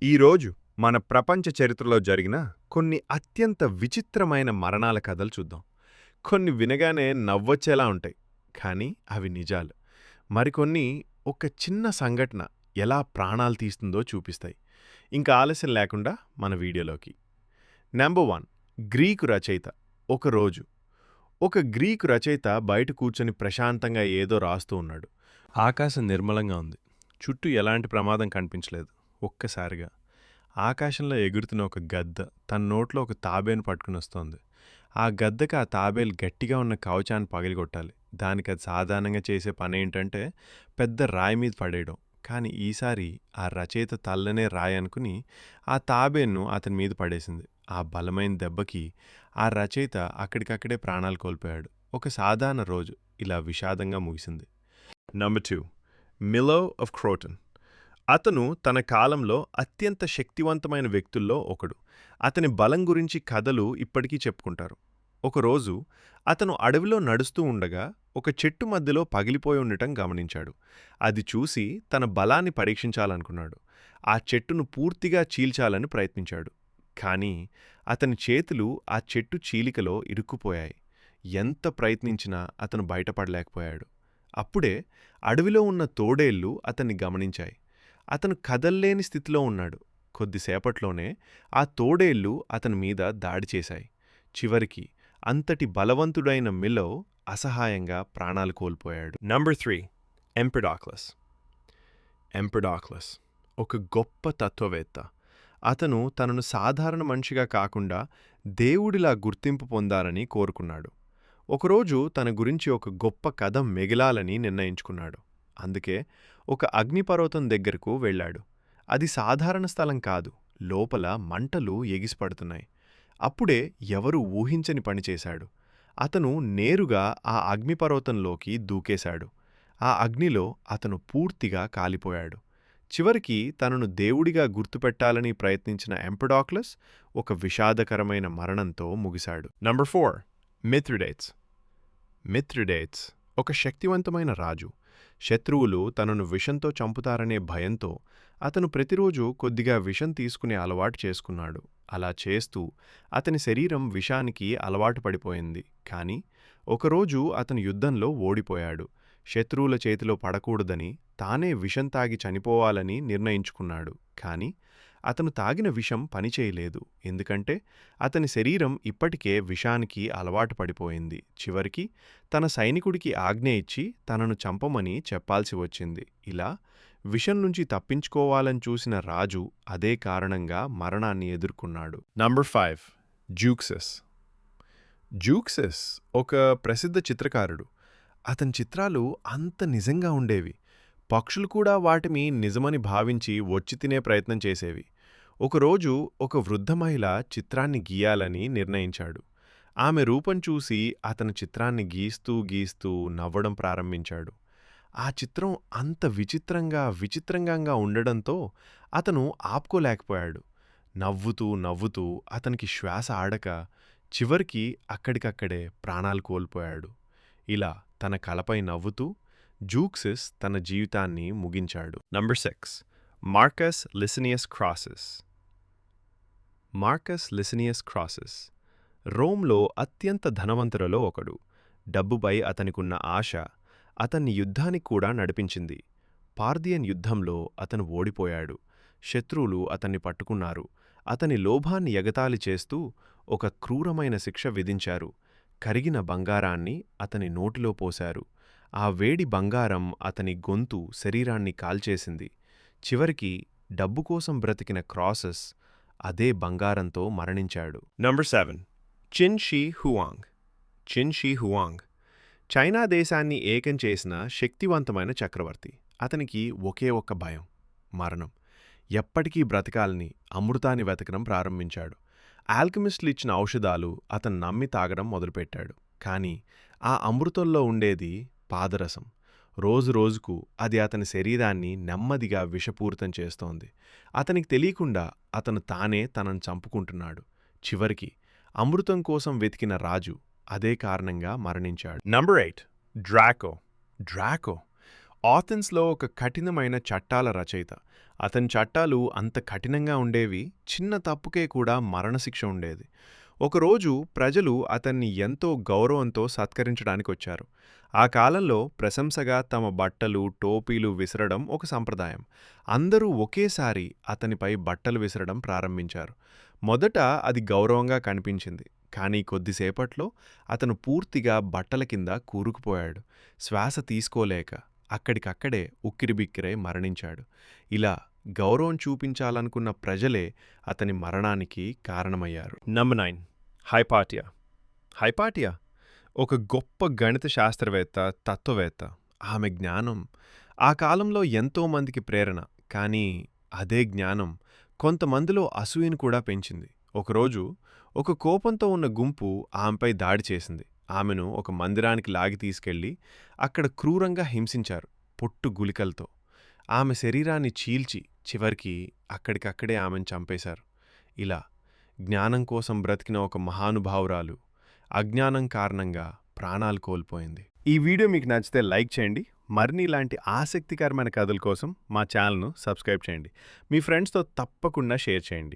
ఈరోజు మన ప్రపంచ చరిత్రలో జరిగిన కొన్ని అత్యంత విచిత్రమైన మరణాల కథలు చూద్దాం. కొన్ని వినగానే నవ్వొచ్చేలా ఉంటాయి, కానీ అవి నిజాలు. మరికొన్ని ఒక చిన్న సంఘటన ఎలా ప్రాణాలు తీస్తుందో చూపిస్తాయి. ఇంకా ఆలస్యం లేకుండా మన వీడియోలోకి. నెంబర్ 1, గ్రీకు రచయిత. ఒక గ్రీకు రచయిత బయట కూర్చొని ప్రశాంతంగా ఏదో రాస్తూ ఉన్నాడు. ఆకాశం నిర్మలంగా ఉంది. చుట్టూ ఎలాంటి ప్రమాదం కనిపించలేదు. ఒక్కసారిగా ఆకాశంలో ఎగురుతున్న ఒక గద్ద తన నోట్లో ఒక తాబేను పట్టుకుని వస్తోంది. ఆ గద్దకి ఆ తాబేలు గట్టిగా ఉన్న కవచాన్ని పగిలిగొట్టాలి. దానికి అది సాధారణంగా చేసే పని ఏంటంటే పెద్ద రాయి మీద పడేయడం. కానీ ఈసారి ఆ రచయిత తల్లనే రాయి అనుకుని ఆ తాబేను అతని మీద పడేసింది. ఆ బలమైన దెబ్బకి ఆ రచయిత అక్కడికక్కడే ప్రాణాలు కోల్పోయాడు. ఒక సాధారణ రోజు ఇలా విషాదంగా ముగిసింది. Number 2, Milo of Croton. అతను తన కాలంలో అత్యంత శక్తివంతమైన వ్యక్తుల్లో ఒకడు. అతని బలం గురించి కథలు ఇప్పటికీ చెప్పుకుంటారు. ఒకరోజు అతను అడవిలో నడుస్తూ ఉండగా ఒక చెట్టు మధ్యలో పగిలిపోయి ఉండటం గమనించాడు. అది చూసి తన బలాన్ని పరీక్షించాలనుకున్నాడు. ఆ చెట్టును పూర్తిగా చీల్చాలని ప్రయత్నించాడు. కానీ అతని చేతులు ఆ చెట్టు చీలికలో ఇరుక్కుపోయాయి. ఎంత ప్రయత్నించినా అతను బయటపడలేకపోయాడు. అప్పుడే అడవిలో ఉన్న తోడేళ్లు అతన్ని గమనించాయి. అతను కదల్లేని స్థితిలో ఉన్నాడు. కొద్దిసేపట్లోనే ఆ తోడేళ్లు అతని మీద దాడి చేశాయి. చివరికి అంతటి బలవంతుడైన మిలో అసహాయంగా ప్రాణాలు కోల్పోయాడు. నంబర్ 3, ఎంపెడాక్లస్ ఒక గొప్ప తత్వవేత్త. అతను తనను సాధారణ మనిషిగా కాకుండా దేవుడిలా గుర్తింపు పొందాలని కోరుకున్నాడు. ఒకరోజు తన గురించి ఒక గొప్ప కథ మిగిలాలని నిర్ణయించుకున్నాడు. అందుకే ఒక అగ్నిపర్వతం దగ్గరకు వెళ్ళాడు. అది సాధారణ స్థలం కాదు. లోపల మంటలు ఎగిసిపడుతున్నాయి. అప్పుడే ఎవరు ఊహించని పనిచేశాడు. అతను నేరుగా ఆ అగ్నిపర్వతంలోకి దూకేశాడు. ఆ అగ్నిలో అతను పూర్తిగా కాలిపోయాడు. చివరికి తనను దేవుడిగా గుర్తుపెట్టాలని ప్రయత్నించిన ఎంపెడాక్లస్ ఒక విషాదకరమైన మరణంతో ముగిశాడు. నంబర్ 4, మిత్రిడేట్స్ ఒక శక్తివంతమైన రాజు. శత్రువులు తనను విషంతో చంపుతారనే భయంతో అతను ప్రతిరోజు కొద్దిగా విషం తీసుకునే అలవాటు చేసుకున్నాడు. అలా చేస్తూ అతని శరీరం విషానికి అలవాటు పడిపోయింది. కానీ ఒకరోజు అతను యుద్ధంలో ఓడిపోయాడు. శత్రువుల చేతిలో పడకూడదని తానే విషం తాగి చనిపోవాలని నిర్ణయించుకున్నాడు. కానీ అతను తాగిన విషం పనిచేయలేదు. ఎందుకంటే అతని శరీరం ఇప్పటికే విషానికి అలవాటు పడిపోయింది. చివరికి తన సైనికుడికి ఆజ్ఞ ఇచ్చి తనను చంపమని చెప్పాల్సి వచ్చింది. ఇలా విషం నుంచి తప్పించుకోవాలని చూసిన రాజు అదే కారణంగా మరణాన్ని ఎదుర్కొన్నాడు. నంబర్ 5, జూక్సెస్ ఒక ప్రసిద్ధ చిత్రకారుడు. అతని చిత్రాలు అంత నిజంగా ఉండేవి. పక్షులు కూడా వాటిని నిజమని భావించి వచ్చి తినే ప్రయత్నం చేసేవి. ఒకరోజు ఒక వృద్ధ మహిళ చిత్రాన్ని గీయాలని నిర్ణయించాడు. ఆమె రూపం చూసి అతను చిత్రాన్ని గీస్తూ నవ్వడం ప్రారంభించాడు. ఆ చిత్రం అంత విచిత్రంగా ఉండడంతో అతను ఆపుకోలేకపోయాడు. నవ్వుతూ అతనికి శ్వాస ఆడక చివరికి అక్కడికక్కడే ప్రాణాలు కోల్పోయాడు. ఇలా తన కలపై నవ్వుతూ జూక్సిస్ తన జీవితాన్ని ముగించాడు. నంబర్ 6, మార్కస్ లిసినియస్ క్రాసెస్ రోమ్లో అత్యంత ధనవంతులలో ఒకడు. డబ్బుపై అతనికున్న ఆశ అతన్ని యుద్ధానికి కూడా నడిపించింది. పార్థియన్ యుద్ధంలో అతను ఓడిపోయాడు. శత్రువులు అతన్ని పట్టుకున్నారు. అతని లోభాన్ని ఎగతాళి చేస్తూ ఒక క్రూరమైన శిక్ష విధించారు. కరిగిన బంగారాన్ని అతని నోటిలో పోశారు. ఆ వేడి బంగారం అతని గొంతు, శరీరాన్ని కాల్చేసింది. చివరికి డబ్బు కోసం బ్రతికిన క్రాసెస్ అదే బంగారంతో మరణించాడు. నంబర్ 7, చిన్ షీ హువాంగ్ చైనా దేశాన్ని ఏకం చేసిన శక్తివంతమైన చక్రవర్తి. అతనికి ఒకే ఒక్క భయం, మరణం. ఎప్పటికీ బ్రతకాలని అమృతాన్ని వెతకడం ప్రారంభించాడు. ఆల్కెమిస్టులు ఇచ్చిన ఔషధాలు అతను నమ్మి తాగడం మొదలుపెట్టాడు. కానీ ఆ అమృతంలో ఉండేది పాదరసం. రోజురోజుకు అది అతని శరీరాన్ని నెమ్మదిగా విషపూరితం చేస్తోంది. అతనికి తెలియకుండా అతను తనను చంపుకుంటున్నాడు. చివరికి అమృతం కోసం వెతికిన రాజు అదే కారణంగా మరణించాడు. నంబర్ 8, డ్రాకో ఆథెన్స్‌లో ఒక కఠినమైన చట్టాల రచయిత. అతని చట్టాలు అంత కఠినంగా ఉండేవి, చిన్న తప్పుకే కూడా మరణశిక్ష ఉండేది. ఒకరోజు ప్రజలు అతన్ని ఎంతో గౌరవంతో సత్కరించడానికొచ్చారు. ఆ కాలంలో ప్రశంసగా తమ బట్టలు, టోపీలు విసరడం ఒక సంప్రదాయం. అందరూ ఒకేసారి అతనిపై బట్టలు విసరడం ప్రారంభించారు. మొదట అది గౌరవంగా కనిపించింది. కానీ కొద్దిసేపట్లో అతను పూర్తిగా బట్టల కింద కూరుకుపోయాడు. శ్వాస తీసుకోలేక అక్కడికక్కడే ఉక్కిరిబిక్కిరై మరణించాడు. ఇలా గౌరవం చూపించాలనుకున్న ప్రజలే అతని మరణానికి కారణమయ్యారు. Number 9 Hypatia. హైపాటియా ఒక గొప్ప గణిత శాస్త్రవేత్త, తత్వవేత్త. ఆమె జ్ఞానం ఆ కాలంలో ఎంతోమందికి ప్రేరణ. కానీ అదే జ్ఞానం కొంతమందిలో అసూయను కూడా పెంచింది. ఒకరోజు ఒక కోపంతో ఉన్న గుంపు ఆమెపై దాడి చేసింది. ఆమెను ఒక మందిరానికి లాగి తీసుకెళ్లి అక్కడ క్రూరంగా హింసించారు, పొట్టు గుళికలతో. ఆమె శరీరాన్ని చీల్చి చివరికి అక్కడికక్కడే ఆమెను చంపేశారు. ఇలా జ్ఞానం కోసం బ్రతికిన ఒక మహానుభావురాలు అజ్ఞానం కారణంగా ప్రాణాలు కోల్పోయింది. ఈ వీడియో మీకు నచ్చితే లైక్ చేయండి. మరిన్ని ఇలాంటి ఆసక్తికరమైన కథల కోసం మా ఛానల్ను సబ్స్క్రైబ్ చేయండి. మీ ఫ్రెండ్స్తో తప్పకుండా షేర్ చేయండి.